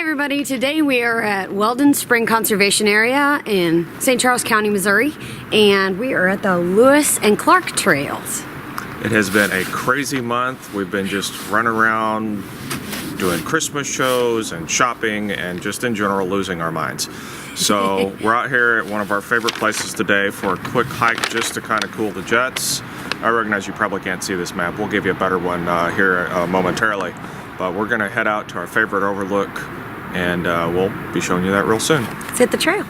everybody, today we are at Weldon Spring Conservation Area in St. Charles County, Missouri, and we are at the Lewis and Clark trails. It has been a crazy month. We've been just running around doing Christmas shows and shopping and just in general losing our minds. So we're out here at one of our favorite places today for a quick hike just to kind of cool the jets. I recognize you probably can't see this map. We'll give you a better one here momentarily. But we're gonna head out to our favorite overlook and we'll be showing you that real soon. Let's hit the trail.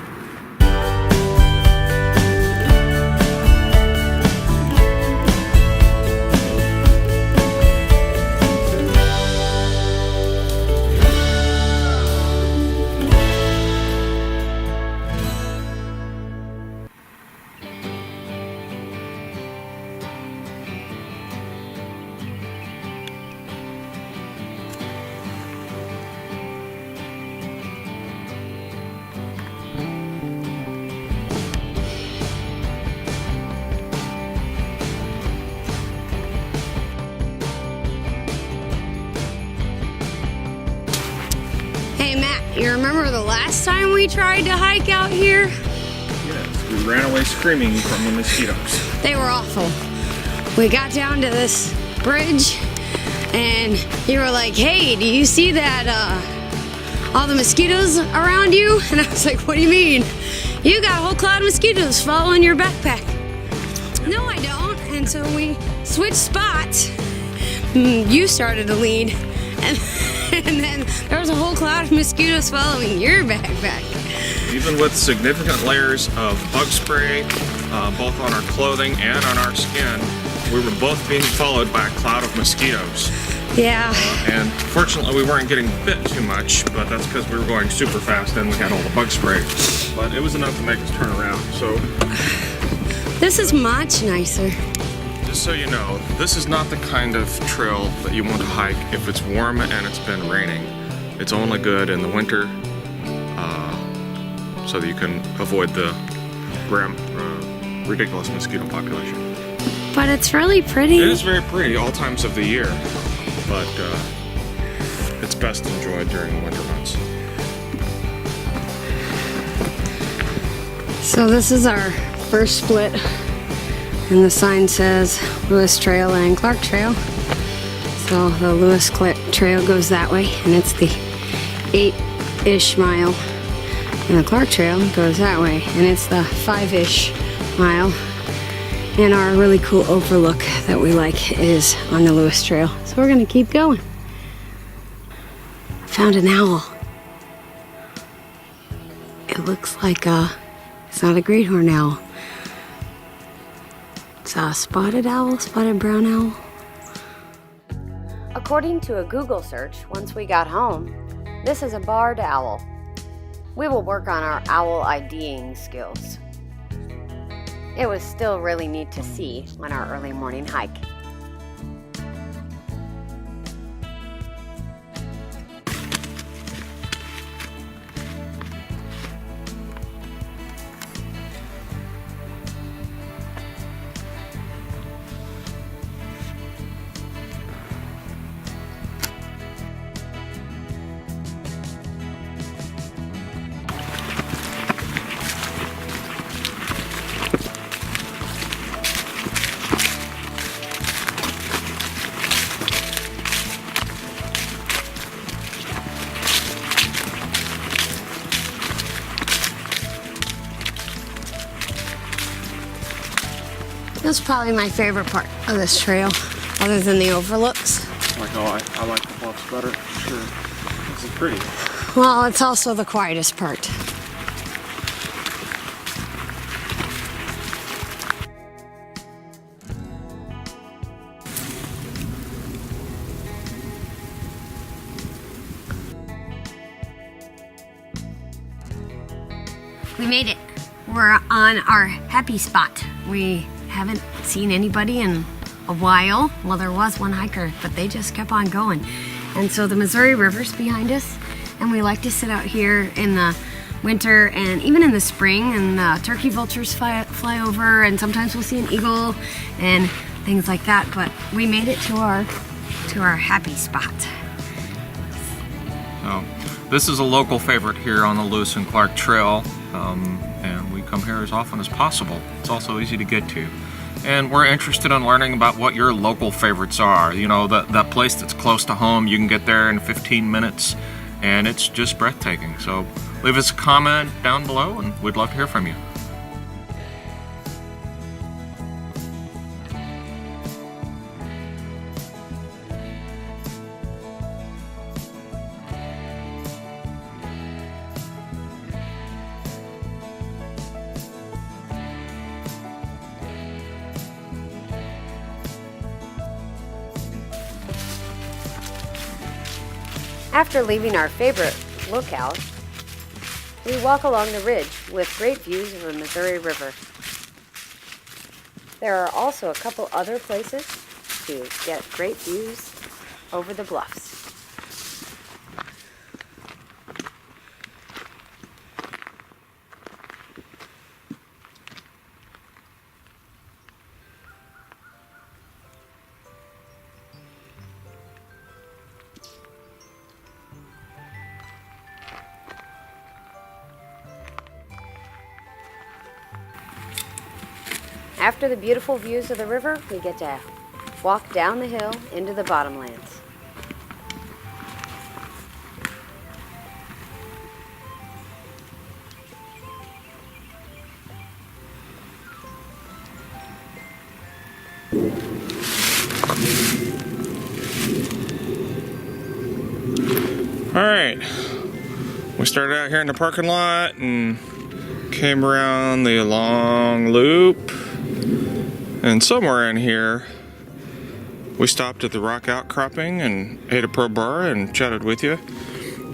Hey Matt, you remember the last time we tried to hike out here? Yes, we ran away screaming from the mosquitoes. They were awful. We got down to this bridge and you were like, hey, do you see that all the mosquitoes around you? And I was like, what do you mean? You got a whole cloud of mosquitoes following your backpack. No, I don't. And so we switched spots. You started to lead. And then there was a whole cloud of mosquitoes following your backpack. Even with significant layers of bug spray, both on our clothing and on our skin, we were both being followed by a cloud of mosquitoes. Yeah. And fortunately we weren't getting bit too much, but that's because we were going super fast and we had all the bug spray. But it was enough to make us turn around, so. This is much nicer. Just so you know, this is not the kind of trail that you want to hike if it's warm and it's been raining. It's only good in the winter, so that you can avoid the ridiculous mosquito population. But it's really pretty. It is very pretty all times of the year, but it's best enjoyed during the winter months. So this is our first split. And the sign says Lewis Trail and Clark Trail. So the Lewis Trail goes that way, and it's the 8-ish mile. And the Clark Trail goes that way, and it's the 5-ish mile. And our really cool overlook that we like is on the Lewis Trail. So we're gonna keep going. Found an owl. It looks like it's not a great horned owl. It's a spotted owl, spotted brown owl. According to a Google search, once we got home, this is a barred owl. We will work on our owl IDing skills. It was still really neat to see on our early morning hike. That's probably my favorite part of this trail, other than the overlooks. Like, oh, I like the bluffs better, for sure. This is pretty. Well, it's also the quietest part. We made it. We're on our happy spot. We haven't seen anybody in a while. Well, there was one hiker, but they just kept on going. And so the Missouri River's behind us, and we like to sit out here in the winter and even in the spring, and the turkey vultures fly over, and sometimes we'll see an eagle and things like that. But we made it to our happy spot. So this is a local favorite here on the Lewis and Clark Trail, and we come here as often as possible. It's also easy to get to. And we're interested in learning about what your local favorites are. You know, that place that's close to home, you can get there in 15 minutes, and it's just breathtaking. So leave us a comment down below, and we'd love to hear from you. After leaving our favorite lookout, we walk along the ridge with great views of the Missouri River. There are also a couple other places to get great views over the bluffs. After the beautiful views of the river, we get to walk down the hill into the bottomlands. All right, we started out here in the parking lot and came around the long loop. And somewhere in here, we stopped at the rock outcropping and ate a pro bar and chatted with you.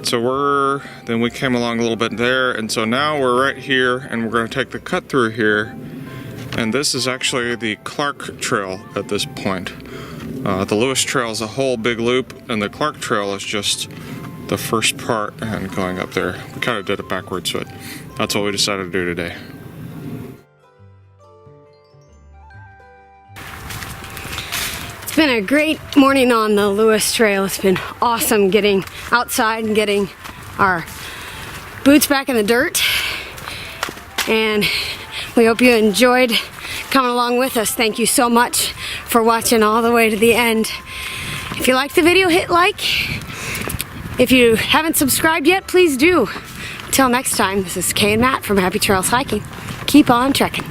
So then we came along a little bit there, and so now we're right here, and we're going to take the cut through here. And this is actually the Clark Trail at this point. The Lewis Trail is a whole big loop, and the Clark Trail is just the first part and going up there. We kind of did it backwards, but that's what we decided to do today. It's been a great morning on the Lewis Trail. It's been awesome getting outside and getting our boots back in the dirt. And we hope you enjoyed coming along with us. Thank you so much for watching all the way to the end. If you liked the video, hit like. If you haven't subscribed yet, please do. Until next time, this is Kay and Matt from Happy Trails Hiking. Keep on trekking.